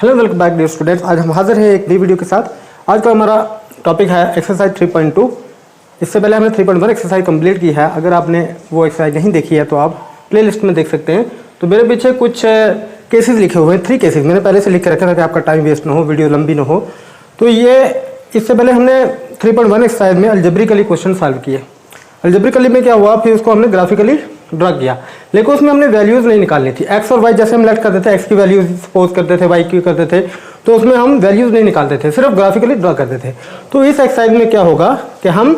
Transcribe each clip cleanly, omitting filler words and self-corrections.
Hello welcome back dear students. आज हम हाजिर हैं एक नई वीडियो के साथ। आज का हमारा टॉपिक है एक्सरसाइज 3.2। इससे पहले हमने 3.1 एक्सरसाइज कंप्लीट की है। अगर आपने वो एक्सरसाइज नहीं देखी है तो आप प्लेलिस्ट में देख सकते हैं। तो मेरे पीछे कुछ केसेस लिखे हुए हैं, 3 केसेस मैंने पहले से लिख के रखा था कि आपका टाइम वेस्ट ना हो, वीडियो लंबी ना हो। तो ये इससे पहले हमने 3.1 एक्सरसाइज में अलजेब्रिकली क्वेश्चन सॉल्व किए। अलजेब्रिकली में क्या हुआ, फिर उसको हमने ग्राफिकली ड्रा किया, लेकिन उसमें हमने वैल्यूज नहीं निकालनी थी। एक्स और वाई जैसे हम लेट करते थे, एक्स की वैल्यू सपोज करते थे, वाई की करते थे, तो उसमें हम वैल्यूज नहीं निकालते थे, सिर्फ ग्राफिकली ड्रा करते थे। तो इस एक्सरसाइज में क्या होगा कि हम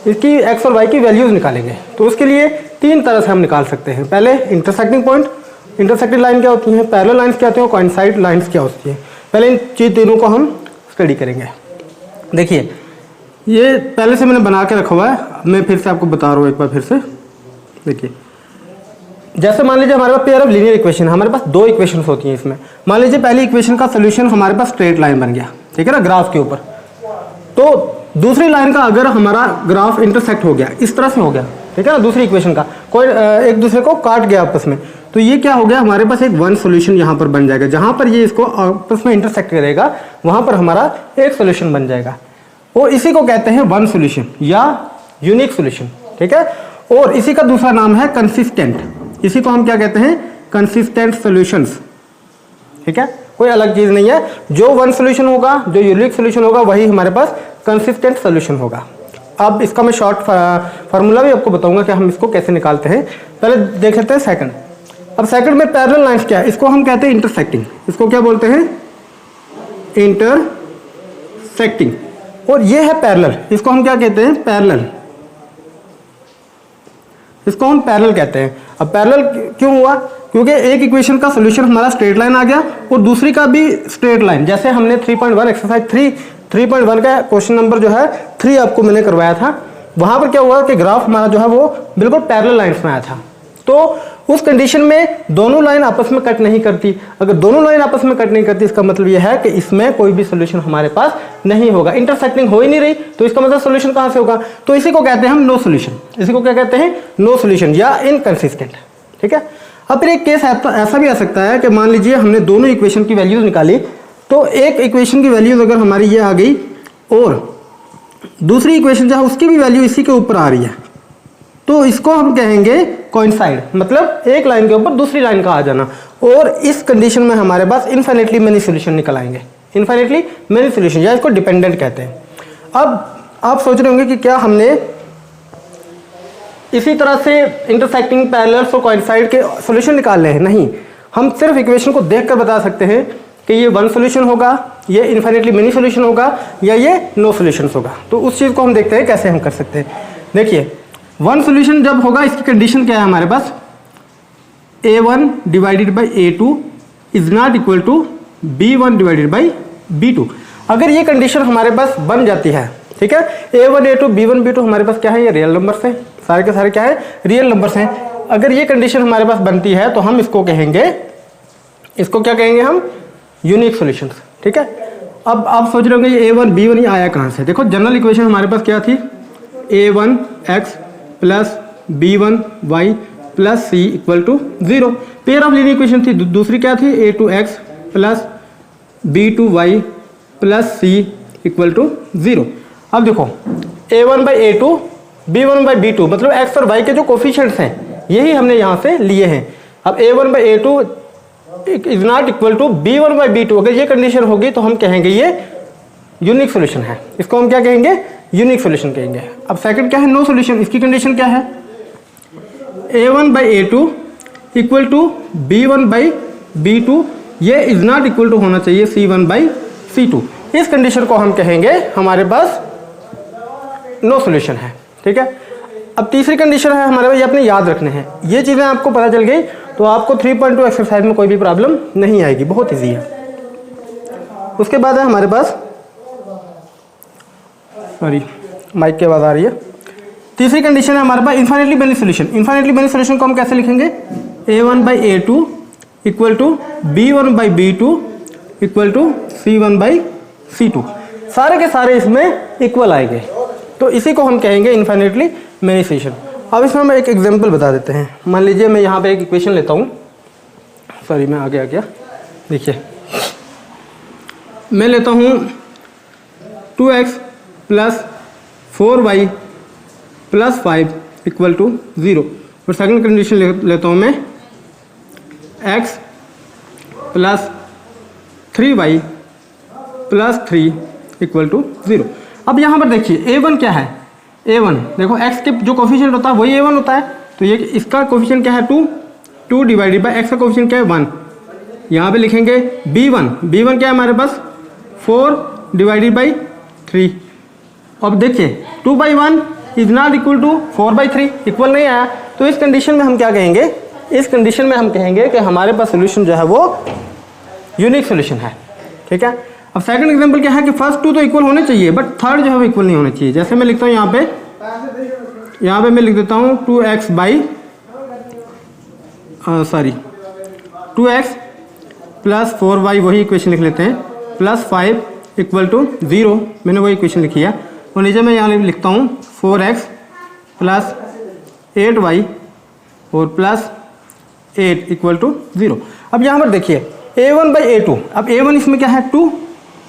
इसकी एक्स और वाई की वैल्यूज निकालेंगे। तो उसके लिए 3 तरह से हम निकाल सकते हैं। पहले इंटरसेक्टिंग पॉइंट, इंटरसेक्टिंग लाइन क्या होती है, पैरेलल लाइंस क्या होती है, कोइंसाइड लाइंस क्या होती है। पहले इन चीज तीनों को हम स्टडी करेंगे। देखिए ये पहले से मैंने बना के रखा हुआ है, मैं फिर से आपको बता रहा हूँ एक बार फिर से। देखिए जैसे मान लीजिए हमारे पास पेयर ऑफ लीनियर इक्वेशन, हमारे पास 2 इक्वेशंस होती हैं इसमें। मान लीजिए पहली इक्वेशन का सोल्यूशन हमारे पास स्ट्रेट लाइन बन गया, ठीक है ना, ग्राफ के ऊपर। तो दूसरी लाइन का अगर हमारा ग्राफ इंटरसेक्ट हो गया, इस तरह से हो गया, ठीक है ना, दूसरी इक्वेशन का कोई एक दूसरे को काट गया आपस में, तो ये क्या हो गया, हमारे पास एक वन सोल्यूशन यहाँ पर बन जाएगा। जहां पर ये इसको आपस में इंटरसेक्ट करेगा वहां पर हमारा एक सोल्यूशन बन जाएगा। और इसी को कहते हैं वन सोल्यूशन या यूनिक सोल्यूशन, ठीक है। और इसी का दूसरा नाम है कंसिस्टेंट। इसी को हम क्या कहते हैं, कंसिस्टेंट सॉल्यूशंस, ठीक है। कोई अलग चीज नहीं है, जो वन सॉल्यूशन होगा, जो यूनिक सॉल्यूशन होगा, वही हमारे पास कंसिस्टेंट सॉल्यूशन होगा। अब इसका मैं शॉर्ट फार्मूला भी आपको बताऊंगा कि हम इसको कैसे निकालते हैं। पहले देख लेते हैं सेकंड। अब सेकंड में पैरेलल लाइंस क्या है, इसको हम कहते हैं इंटरसेक्टिंग। इसको क्या बोलते हैं, इंटरसेक्टिंग। और ये है पैरेलल, इसको हम क्या कहते हैं, पैरेलल। इसको हम पैरेलल कहते हैं। अब पैरेलल क्यों हुआ, क्योंकि एक इक्वेशन का सॉल्यूशन हमारा स्ट्रेट लाइन आ गया और दूसरी का भी स्ट्रेट लाइन। जैसे हमने 3.1 एक्सरसाइज 3.1 का क्वेश्चन नंबर जो है 3 आपको मैंने करवाया था, वहां पर क्या हुआ कि ग्राफ हमारा जो है वो बिल्कुल पैरेलल लाइंस में आया था। तो उस कंडीशन में दोनों लाइन आपस में कट नहीं करती। अगर दोनों लाइन आपस में कट नहीं करती, इसका मतलब यह है कि इसमें कोई भी सोल्यूशन हमारे पास नहीं होगा। इंटरसेक्टिंग हो ही नहीं रही, तो इसका मतलब सोल्यूशन कहां से होगा। तो इसी को कहते हैं हम नो सोल्यूशन। इसी को क्या कहते हैं, नो सोल्यूशन या इनकंसिस्टेंट, ठीक है। अब फिर एक केस ऐसा भी आ सकता है कि मान लीजिए हमने दोनों इक्वेशन की वैल्यूज निकाली, तो एक इक्वेशन की वैल्यूज अगर हमारी ये आ गई और दूसरी इक्वेशन जो है उसकी भी वैल्यू इसी के ऊपर आ रही है, तो इसको हम कहेंगे कोइंसाइड, मतलब एक लाइन के ऊपर दूसरी लाइन का आ जाना। और इस कंडीशन में हमारे पास इनफाइनेटली मेनी सॉल्यूशन निकल आएंगे, इनफाइनेटली मेनी सॉल्यूशन, या इसको डिपेंडेंट कहते हैं। अब आप सोच रहे होंगे कि क्या हमने इसी तरह से इंटरसेक्टिंग, पैरेलल्स और कोइंसाइड के सॉल्यूशन निकालने हैं? नहीं, हम सिर्फ इक्वेशन को देखकर बता सकते हैं कि ये वन सॉल्यूशन होगा, ये इनफाइनेटली मेनी सॉल्यूशन होगा, या ये नो सॉल्यूशन होगा। तो उस चीज को हम देखते हैं कैसे हम कर सकते हैं। देखिए वन सॉल्यूशन जब होगा, इसकी कंडीशन क्या है हमारे पास, a1 divided by a2 is not equal to b1 divided by b2। अगर ये कंडीशन हमारे पास बन जाती है, ठीक है, a1 a2 b1 b2 हमारे पास क्या है, ये रियल नंबर्स हैं, सारे के सारे क्या है, रियल नंबर्स हैं। अगर ये कंडीशन हमारे पास बनती है तो हम इसको कहेंगे, इसको क्या कहेंगे हम, यूनिक सॉल्यूशंस, ठीक है। अब आप सोच रहे होंगे ये a1 b1 ये आया कहां से। देखो जनरल इक्वेशन हमारे पास क्या थी, a1x plus b1y plus c equal to 0। Pair of linear equation थी। दूसरी क्या थी, a2x plus b2y plus c equal to 0। अब देखो a1 by a2 b1 by b2, मतलब x और y के जो कोफिशिएंट्स हैं यही हमने यहां से लिए हैं। अब a1 by a2 is not equal to b1 by b2, अगर ये कंडीशन होगी तो हम कहेंगे ये यूनिक सॉल्यूशन है। इसको हम क्या कहेंगे, यूनिक सॉल्यूशन कहेंगे। अब सेकंड क्या है, नो सॉल्यूशन। इसकी कंडीशन क्या है, a1 by a2 equal to b1 by b2, ये इज नॉट इक्वल टू होना चाहिए c1 बाई c2। इस कंडीशन को हम कहेंगे हमारे पास नो सॉल्यूशन है, ठीक है। अब तीसरी कंडीशन है हमारे पास, ये अपने याद रखने हैं। ये चीजें आपको पता चल गई तो आपको 3.2 एक्सरसाइज में कोई भी प्रॉब्लम नहीं आएगी, बहुत ईजी है। उसके बाद है हमारे पास, सॉरी माइक की आवाज आ रही है। तीसरी कंडीशन है हमारे पास infinitely many solution. Infinitely many solution को हम कैसे लिखेंगे, a1 by a2 equal to b1 by b2 equal to c1 by c2। सारे के सारे इसमें इक्वल आएंगे, तो इसी को हम कहेंगे इनफाइनेटली मेनी सॉल्यूशन। अब इसमें हम एक एग्जांपल बता देते हैं। मान लीजिए मैं यहाँ पे एक इक्वेशन लेता हूँ, सॉरी मैं आगे आ गया। देखिए मैं लेता हूँ 2x plus 4y plus 5 equal to 0, और सेकंड कंडीशन लेता हूँ मैं x plus 3y plus 3 equal to 0। अब यहाँ पर देखिए a1 क्या है, a1 देखो x के जो कोफिशिएंट होता है वही a1 होता है, तो ये इसका कोफिशिएंट क्या है 2 डिवाइडेड बाय x का कोफिशिएंट क्या है 1। यहाँ पे लिखेंगे b1 क्या है हमारे पास 4 डिवाइडेड बाई 3। अब देखिए 2/1 is not equal to 4/3, equal नहीं आया, तो इस कंडीशन में हम क्या कहेंगे, इस कंडीशन में हम कहेंगे कि हमारे पास सोल्यूशन जो है वो यूनिक सोल्यूशन है। ठीक है, अब सेकंड एग्जांपल क्या है कि फर्स्ट टू तो इक्वल होने चाहिए बट थर्ड जो है वो इक्वल नहीं होना चाहिए। जैसे मैं लिखता हूँ यहाँ पे मैं लिख देता हूँ 2x प्लस 4y, वही इक्वेशन लिख लेते हैं, प्लस 5 इक्वल टू 0, मैंने वही इक्वेशन लिखी है, और नीचे मैं यहाँ लिखता हूँ 4x प्लस 8y और प्लस 8 इक्वल टू 0। अब यहाँ पर देखिए a1/a2, अब a1 इसमें क्या है 2,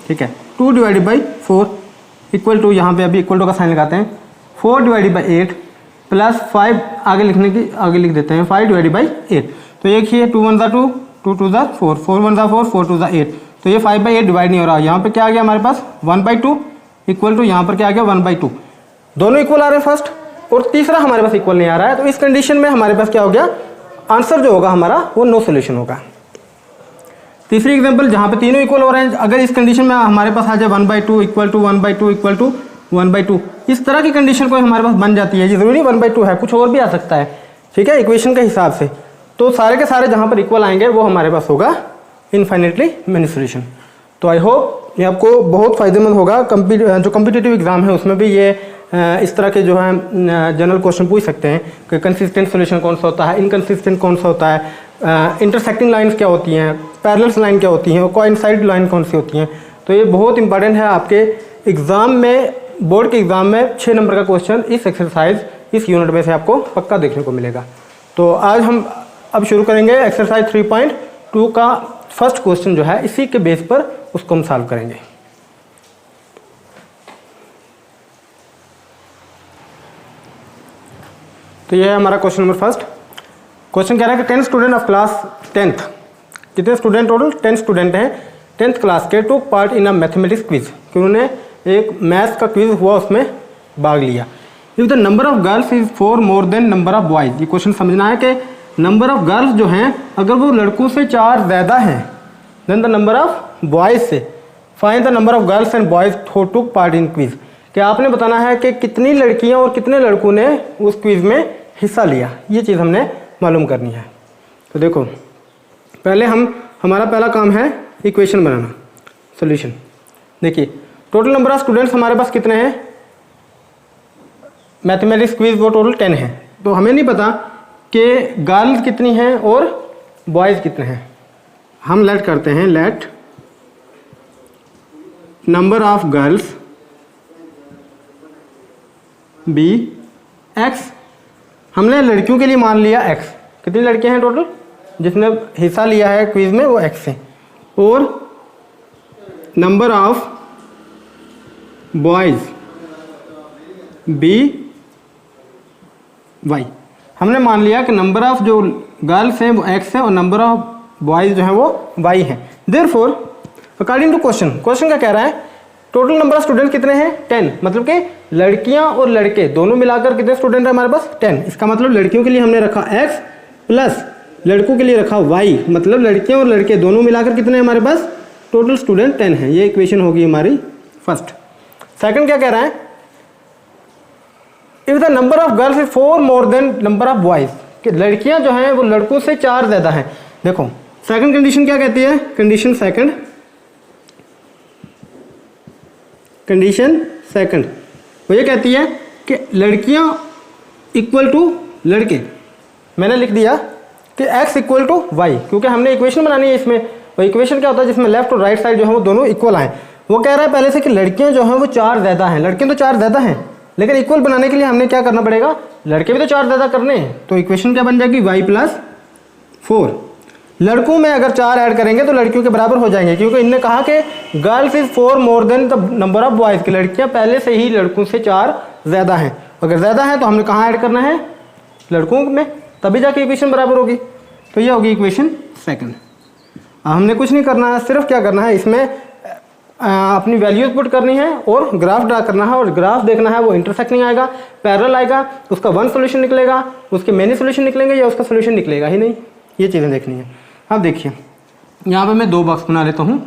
ठीक है, 2 डिवाइडेड बाई 4 इक्वल टू, यहाँ पे अभी इक्वल टू का साइन लगाते हैं, 4 डिवाइडेड बाई 8 प्लस 5 आगे लिख देते हैं 5 डिवाइडेड बाई 8, तो एक ही है 2 1 2 2 2 4 4 1 4 4 2 8, तो ये 5/8 डिवाइड नहीं हो रहा। यहाँ पे क्या आ गया हमारे पास 1/2 इक्वल टू, यहाँ पर क्या आ गया 1/2, दोनों इक्वल आ रहे हैं फर्स्ट, और तीसरा हमारे पास इक्वल नहीं आ रहा है, तो इस कंडीशन में हमारे पास क्या हो गया, आंसर जो होगा हमारा वो नो सोल्यूशन होगा। तीसरी एग्जांपल जहाँ पे तीनों इक्वल हो रहे हैं, अगर इस कंडीशन में हमारे पास आ जाए 1/2 इक्वल टू 1/2 इक्वल टू 1/2, इस तरह की कंडीशन कोई हमारे पास बन जाती है, ये जरूरी 1/2 है, कुछ और भी आ सकता है, ठीक है, इक्वेशन के हिसाब से, तो सारे के सारे जहाँ पर इक्वल आएंगे वो हमारे पास होगा इनफाइनेटली मेनी सोल्यूशन। तो आई होप ये आपको बहुत फ़ायदेमंद होगा। जो कम्पिटिटिव एग्जाम है उसमें भी ये इस तरह के जो है जनरल क्वेश्चन पूछ सकते हैं कि कंसिस्टेंट सोल्यूशन कौन सा होता है, इनकंसिस्टेंट कौन सा होता है, इंटरसेक्टिंग लाइन्स क्या होती हैं, पैरेलल लाइन क्या होती हैं, और कोइंसाइड लाइन कौन सी होती हैं। तो ये बहुत इंपॉर्टेंट है आपके एग्ज़ाम में, बोर्ड के एग्ज़ाम में 6 नंबर का क्वेश्चन इस एक्सरसाइज इस यूनिट में से आपको पक्का देखने को मिलेगा। तो आज हम अब शुरू करेंगे एक्सरसाइज 3.2 का फर्स्ट क्वेश्चन जो है, इसी के बेस पर उसको हम सॉल्व करेंगे। तो ये है हमारा क्वेश्चन नंबर फर्स्ट। क्वेश्चन कह रहा है कि 10 स्टूडेंट ऑफ क्लास 10th, कितने स्टूडेंट टोटल 10 स्टूडेंट हैं 10th क्लास के, टुक पार्ट इन अ मैथमेटिक्स क्विज, कि उन्होंने एक मैथ्स का क्विज हुआ उसमें भाग लिया। If the number of girls is 4 more than number of boys, ये क्वेश्चन समझना है कि नंबर ऑफ गर्ल्स जो हैं अगर वो लड़कों से 4 ज़्यादा हैं than the number of boys से, find the number of girls and boys who took part in quiz, कि आपने बताना है कि कितनी लड़कियां और कितने लड़कों ने उस क्विज में हिस्सा लिया, ये चीज़ हमने मालूम करनी है। तो देखो पहले हमारा पहला काम है इक्वेशन बनाना, सॉल्यूशन। देखिए टोटल नंबर ऑफ स्टूडेंट्स हमारे पास कितने हैं, मैथमेटिक्स क्विज वो टोटल 10 हैं, तो हमें नहीं पता कि गर्ल्स कितनी हैं और बॉयज़ कितने हैं। हम लेट करते हैं, let number of girls be x, हमने लड़कियों के लिए मान लिया x, कितनी लड़कियां हैं टोटल जिसने हिस्सा लिया है क्विज में वो x है, और number of boys be y, हमने मान लिया कि नंबर ऑफ जो गर्ल्स हैं वो x है और नंबर ऑफ बॉयज जो हैं वो y है। देयरफॉर अकॉर्डिंग टू क्वेश्चन क्या कह रहा है, टोटल नंबर ऑफ स्टूडेंट कितने हैं 10, मतलब कि लड़कियां और लड़के दोनों मिलाकर कितने स्टूडेंट है हमारे पास 10। इसका मतलब लड़कियों के लिए हमने रखा x प्लस लड़कों के लिए रखा y, मतलब लड़कियां और लड़के दोनों मिलाकर कितने हैं हमारे पास, टोटल स्टूडेंट 10 है। ये इक्वेशन होगी हमारी फर्स्ट। सेकंड क्या कह रहा है, if the number of girls is 4 more than number of boys, कि लड़कियां जो हैं वो लड़कों से 4 ज़्यादा हैं। देखो सेकंड कंडीशन क्या कहती है, कंडीशन सेकंड वो ये कहती है कि लड़कियां इक्वल टू लड़के, मैंने लिख दिया कि x इक्वल टू वाई, क्योंकि हमने इक्वेशन बनानी है इसमें, और इक्वेशन क्या होता है जिसमें लेफ्ट और राइट साइड जो है वो दोनों इक्वल आए। वो कह रहा है पहले से कि लड़कियां जो हैं वो 4 ज़्यादा हैं, लड़के तो 4 ज़्यादा हैं, लेकिन इक्वल बनाने के लिए हमने क्या करना पड़ेगा, लड़के भी तो 4 ज़्यादा करने हैं, तो इक्वेशन क्या बन जाएगी y + 4। लड़कों में अगर 4 ऐड करेंगे तो लड़कियों के बराबर हो जाएंगे, क्योंकि इनने कहा कि girls is 4 more than the number of boys, की लड़कियां पहले से ही लड़कों से 4 ज़्यादा हैं। अगर ज़्यादा है तो हमने कहाँ ऐड करना है, लड़कों में, तभी जाके इक्वेशन बराबर होगी। तो ये होगी इक्वेशन सेकंड। हमने कुछ नहीं करना है, सिर्फ क्या करना है, इसमें अपनी वैल्यूज पुट करनी है और ग्राफ ड्रा करना है, और ग्राफ देखना है वो इंटरसेक्टिंग आएगा, पैरेलल आएगा, उसका वन सोल्यूशन निकलेगा, उसके मेनी सोल्यूशन निकलेंगे या उसका सोल्यूशन निकलेगा ही नहीं, ये चीज़ें देखनी है। अब देखिए यहाँ पे मैं 2 बॉक्स बना लेता हूँ,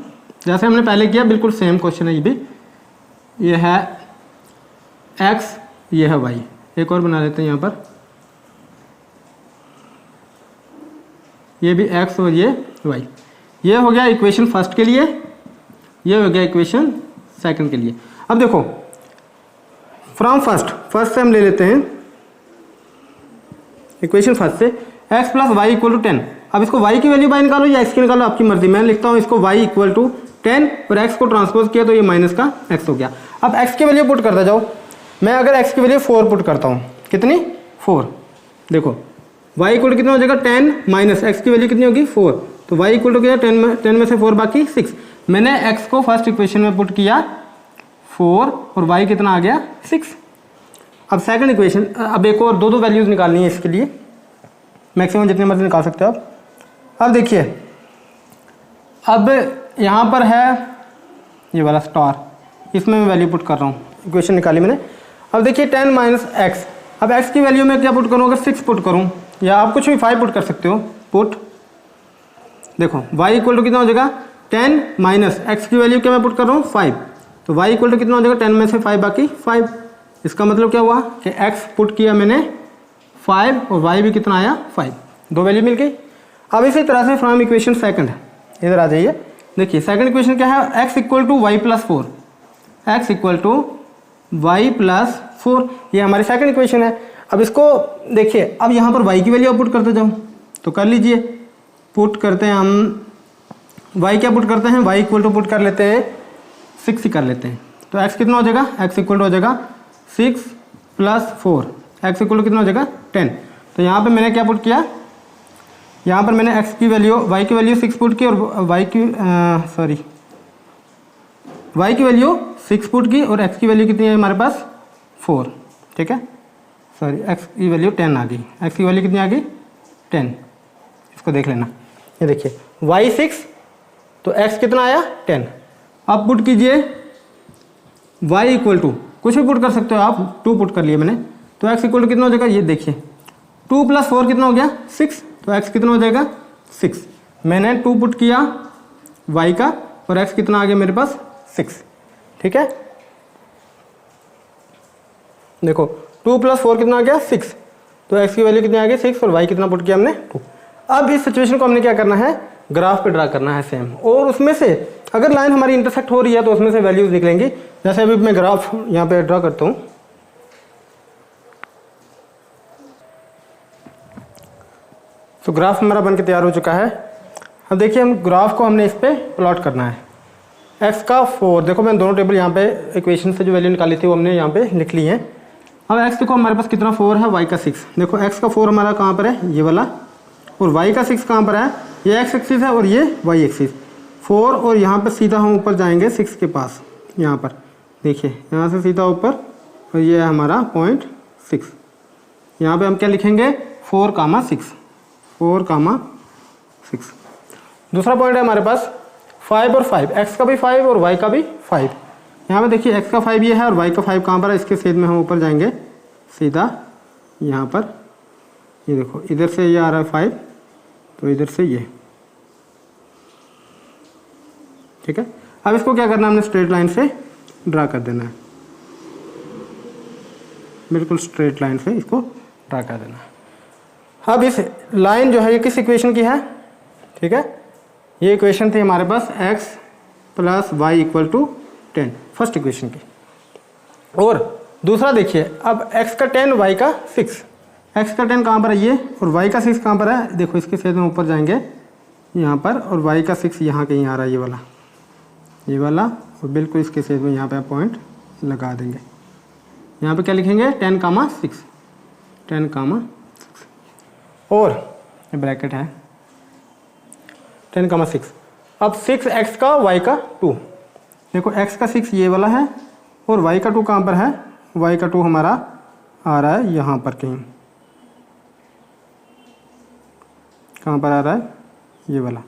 जैसे हमने पहले किया, बिल्कुल सेम क्वेश्चन है ये भी। ये है x, ये है y। एक और बना लेते हैं यहाँ पर, ये भी x और ये y। ये हो गया इक्वेशन फर्स्ट के लिए, ये हो गया इक्वेशन सेकंड के लिए। अब देखो फ्रॉम फर्स्ट से हम ले लेते हैं इक्वेशन फर्स्ट से, x plus Y equal to 10। अब इसको y की वैल्यू बाय निकालो या x की निकालो, आपकी मर्जी। मैं लिखता हूँ इसको y इक्वल टू 10 और x को ट्रांसपोज किया तो ये माइनस का x हो गया। अब x की वैल्यू पुट करता जाओ। मैं अगर x की वैल्यू 4 पुट करता हूँ, कितनी 4, देखो y इक्वल टू कितना हो जाएगा 10 माइनस x की वैल्यू कितनी होगी 4, तो y इक्वल टू कितना 10 में से 4 बाकी 6। मैंने x को फर्स्ट इक्वेशन में पुट किया 4 और y कितना आ गया 6। अब सेकंड इक्वेशन, अब एक और 2 वैल्यूज निकालनी है इसके लिए, मैक्सिमम जितने मर्जी निकाल सकते हो आप। अब देखिए अब यहाँ पर है ये वाला स्टार, इसमें मैं वैल्यू पुट कर रहा हूँ, इक्वेशन निकाली मैंने। अब देखिए 10 माइनस एक्स, अब x की वैल्यू में क्या पुट करूँ, अगर 6 पुट करूँ या आप कुछ भी 5 पुट कर सकते हो पुट। देखो y इक्वल टू कितना हो जाएगा 10 माइनस एक्स की वैल्यू क्या मैं पुट कर रहा हूँ 5, तो y इक्वल टू कितना हो जाएगा 10 में से 5 बाकी 5। इसका मतलब क्या हुआ कि x पुट किया मैंने 5 और y भी कितना आया 5, 2 वैल्यू मिल गई। अब इसी तरह से फ्रॉम इक्वेशन सेकंड, इधर आ जाइए, देखिए सेकंड इक्वेशन क्या है, x equal to Y plus 4, x equal to Y plus 4, ये हमारी सेकंड इक्वेशन है। अब इसको देखिए, अब यहाँ पर y की वैल्यू पुट करते जाओ, तो कर लीजिए, पुट करते हैं हम, y क्या पुट करते हैं, y इक्वल टू पुट कर लेते हैं 6 ही कर लेते हैं, तो x कितना हो जाएगा, x इक्वल टू हो जाएगा 6 प्लस 4, x इक्वल टू कितना हो जाएगा 10। तो यहाँ पे मैंने क्या पुट किया, यहाँ पर मैंने x की वैल्यू, y की वैल्यू 6 पुट की और y की वैल्यू 6 पुट की और x की वैल्यू कितनी है हमारे पास 4, ठीक है, सॉरी x की वैल्यू 10 आ गई, x की वैल्यू कितनी आ गई 10, इसको देख लेना। ये देखिए y 6 तो x कितना आया 10। अब पुट कीजिए y इक्वल टू, कुछ भी पुट कर सकते हो आप, 2 पुट कर लिए मैंने, तो x इक्वल टू कितना हो जाएगा, ये देखिए 2 प्लस 4 कितना हो गया 6, तो x कितना हो जाएगा 6। मैंने 2 पुट किया y का और x कितना आ गया मेरे पास 6, ठीक है। देखो 2 प्लस 4 कितना आ गया 6, तो x की वैल्यू कितनी आ गई 6 और y कितना पुट किया हमने 2। अब इस सिचुएशन को हमने क्या करना है, ग्राफ पे ड्रा करना है सेम, और उसमें से अगर लाइन हमारी इंटरसेक्ट हो रही है तो उसमें से वैल्यूज निकलेंगी। जैसे अभी मैं ग्राफ यहाँ पे ड्रा करता हूँ, तो ग्राफ हमारा बन के तैयार हो चुका है। अब देखिए हम ग्राफ को हमने इस पर प्लॉट करना है, x का 4, देखो मैंने दोनों टेबल यहाँ पे इक्वेशन से जो वैल्यू निकाली थी वो हमने यहाँ पे लिख ली है। अब x देखो हमारे पास कितना 4 है, y का 6, देखो x का 4 हमारा कहाँ पर है, ये वाला, और y का 6 कहाँ पर है, ये x एक्सिस है और ये y एक्सिस, 4 और यहाँ पर सीधा हम ऊपर जाएंगे 6 के पास, यहाँ पर देखिए यहाँ से सीधा ऊपर, और ये है हमारा पॉइंट 6। यहाँ पर हम क्या लिखेंगे 4,6, 4,6। दूसरा पॉइंट है हमारे पास 5 और 5, x का भी 5 और y का भी 5। यहाँ पे देखिए x का 5 ये है और y का 5 कहाँ पर है, इसके छेद में हम ऊपर जाएंगे सीधा यहाँ पर, ये देखो इधर से ये आ रहा है 5, तो इधर से ये, ठीक है। अब इसको क्या करना है, हमने स्ट्रेट लाइन से ड्रा कर देना है, बिल्कुल स्ट्रेट लाइन से इसको ड्रा कर देना है। अब इस लाइन जो है ये किस इक्वेशन की है, ठीक है, ये इक्वेशन थी हमारे पास x plus Y equal to 10, first equation की। और दूसरा देखिए, अब x का 10 y का 6, x का 10 कहाँ पर है ये, और y का 6 कहाँ पर है, देखो इसके छेद में ऊपर जाएंगे यहाँ पर, और y का 6 यहाँ कहीं आ रहा है, ये वाला, और बिल्कुल इसके छेद में यहाँ पे पॉइंट लगा देंगे। यहाँ पे क्या लिखेंगे 10,6, 10,6, और ब्रैकेट है 10,6। अब 6x का y का 2, देखो x का 6 ये वाला है और y का 2 कहाँ पर है, y का 2 हमारा आ रहा है यहाँ पर कहीं, कहाँ पर आ रहा है, ये वाला,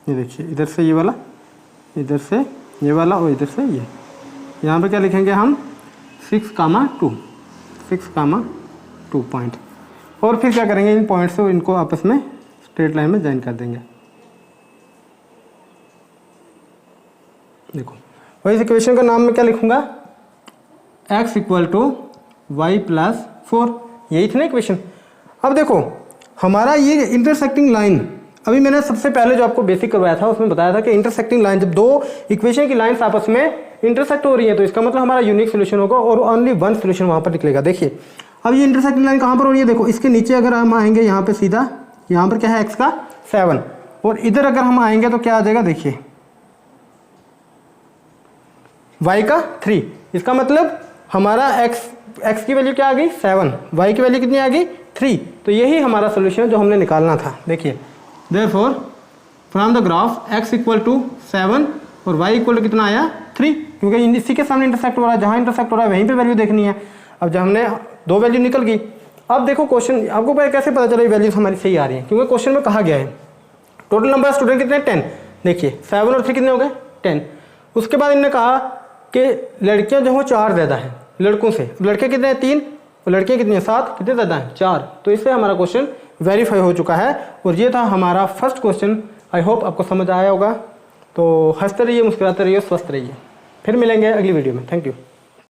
ये देखिए इधर से ये वाला, इधर से ये वाला और इधर से ये। यहाँ पे क्या लिखेंगे हम 6,2, 6,2 पॉइंट, और फिर क्या करेंगे इन पॉइंट से इनको आपस में स्ट्रेट लाइन में ज्वाइन कर देंगे। देखो वही इक्वेशन का नाम में क्या लिखूंगा, x equal to Y plus 4, यही थी ना इक्वेशन। अब देखो हमारा ये इंटरसेक्टिंग लाइन, अभी मैंने सबसे पहले जो आपको बेसिक करवाया था उसमें बताया था कि इंटरसेक्टिंग लाइन, जब दो इक्वेशन की लाइंस आपस में इंटरसेक्ट हो रही है तो इसका मतलब हमारा यूनिक सोल्यूशन होगा और ओनली वन सोल्यूशन वहाँ पर निकलेगा। देखिए अब ये इंटरसेक्टिंग लाइन कहाँ पर हो रही है, देखो इसके नीचे अगर हम आएंगे यहाँ पे सीधा, यहाँ पर क्या है x का 7 और इधर अगर हम आएंगे तो क्या आ जाएगा, देखिए y का 3, इसका मतलब हमारा x की वैल्यू क्या आ गई 7, y की वैल्यू कितनी आ गई 3, तो यही हमारा सोल्यूशन जो हमने निकालना था। देखिए therefore from the graph x equal to 7 और y इक्वल टू कितना आया 3, क्योंकि इसी के सामने इंटरसेक्ट हो रहा है, जहाँ इंटरसेक्ट हो रहा है वहीं पे वैल्यू देखनी है। अब जब हमने दो वैल्यू निकल गई, अब देखो क्वेश्चन आपको कैसे पता चला वैल्यूज हमारी सही आ रही है, क्योंकि क्वेश्चन में कहा गया है टोटल नंबर ऑफ स्टूडेंट कितने 10, देखिए 7 और 3 कितने हो गए 10। उसके बाद इन्होंने कहा कि लड़कियां जो हो 4 ज़्यादा हैं लड़कों से, लड़के कितने हैं 3 और लड़कियां कितनी हैं 7, कितने ज़्यादा हैं 4, तो इससे हमारा क्वेश्चन वेरीफाई हो चुका है और ये था हमारा फर्स्ट क्वेश्चन। आई होप आपको समझ आया होगा, तो हंसते रहिए, मुस्कुराते रहिए, स्वस्थ रहिए। फिर मिलेंगे अगली वीडियो में। Thank you.